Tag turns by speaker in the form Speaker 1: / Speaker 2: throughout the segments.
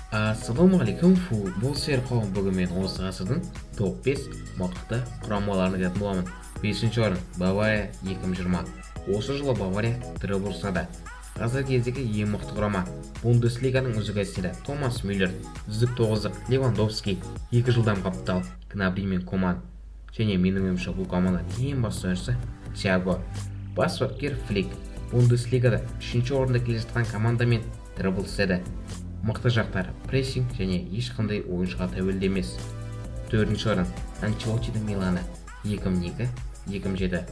Speaker 1: Ассалаумағалейкум, футбол сүйер қауым. Бүгін мен осы ғасырдың топ 5 мықты құрамаларын айтатын боламын. 5-ші орын Бавария 2020. Осы жылы Бавария тірі болса да, қазіргі кездегі ең мықты құрама. Бундеслиганың үздік әсері Томас Мюллер, үздік 9-дық Левандовский, 2 жылдан қаптал Гнабри мен Коман. Және менің ойымша бұл команданың ең басты ойыншысы Тиаго. Бас бапкер Флик. Бундеслигада 3-ші орында келе жатқан командамен тірі болса да, мықты жақтары прессинг және ешқандай ойыншыға тәуелді емес. 4-ші орын Анчелоттидің Миланы 2002-2007.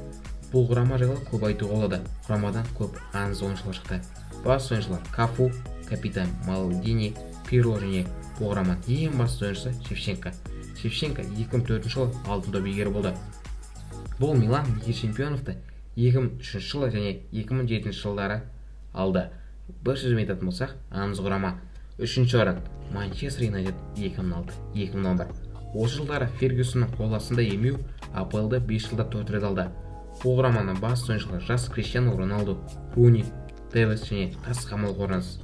Speaker 1: Бұл құрама жайлы көп айтуға болады. Құрамадан көп аңыз ойыншылар шықты. Бас ойыншылар Кафу, капитан Малдини, Пирло және бұл құраманың ең басты ойыншысы Шевченко. Шевченко 2004 жылы алтын доп иегері болды. Бұл Милан Лига чемпионовты 2003 жылы және 2007 жылдары алды. Бір сөзбен айтатын болсақ, аңыз құрама. 3-ші орын Манчестер Юнайтед 2006-2011. Осы жылдары Фергюсонның қоластында емеу АПЛ-ды 5 жылда 4 рет алды. Бұл құраманың басты ойыншылары жас Криштиану Роналду, Руни, Тевес және тас қамал қорғаныс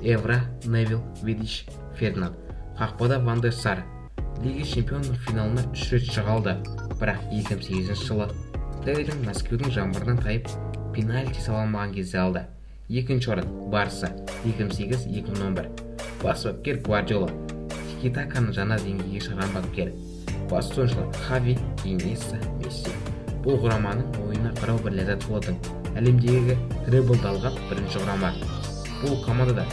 Speaker 1: Эвра, Невил, Видич, Фернанд. Қақпада Ван дер Сар. Лига чемпионының финалына 3 рет шыға алды. Бірақ 2008 жылы Тевестің Мәскеудің жаңбырынан тайып пенальти салынбаған кезде алды. 2-ші орын Барса 2008-2011. Бас бапкер Гвардиола. Тики-таканы жаңа деңгейге шығарған бапкер. Басты ойыншылар Хави, Иньеста, Месси. Бұл құраманың ойына қарау бір ләззат болатын. Әлемдегі дриблді алған бірінші құрама. Бұл командада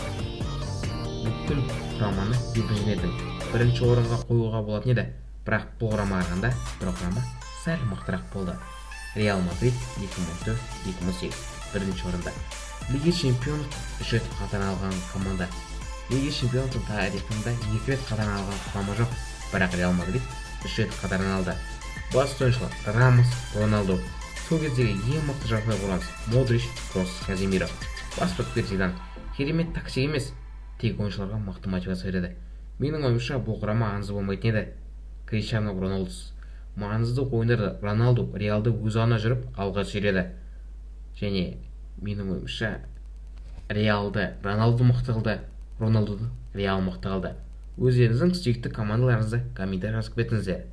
Speaker 1: бүкіл құраманы ебінетін бірінші орынға қоюға болатын еді. Бірақ бұл құрамаға қарағанда бір құрама сәл мықтырақ болды. Реал Мадрид 2004-2008 бірінші орында. Лига чемпионов 3 рет қатар алған команда. Лига чемпионовтың тарихында 2 рет қатар алған құрама жоқ, бірақ Реал Мадрид 3 рет қатарынан алды. Басты ойыншылар Рамос, Роналду. Сол кездегі ең мықты жартылай қорғаныс Модрич, Кросс, Каземиро. Бас бапкер Зидан. Керемет тактик емес, тек ойыншыларға мықты мотивация береді. Менің ойымша бұл құрама аңызды болмайтын еді. Криштиану Роналду. Маңызды ойындарда Роналду Реалды өз ана жүріп алға сүйреді. Және менің ойымша Реалды Роналду мықты қылды, Роналдуды Реал мықты қылды. Өздеріңіздің сүйікті командаларыңызды комментарий жазып кетіңіздер.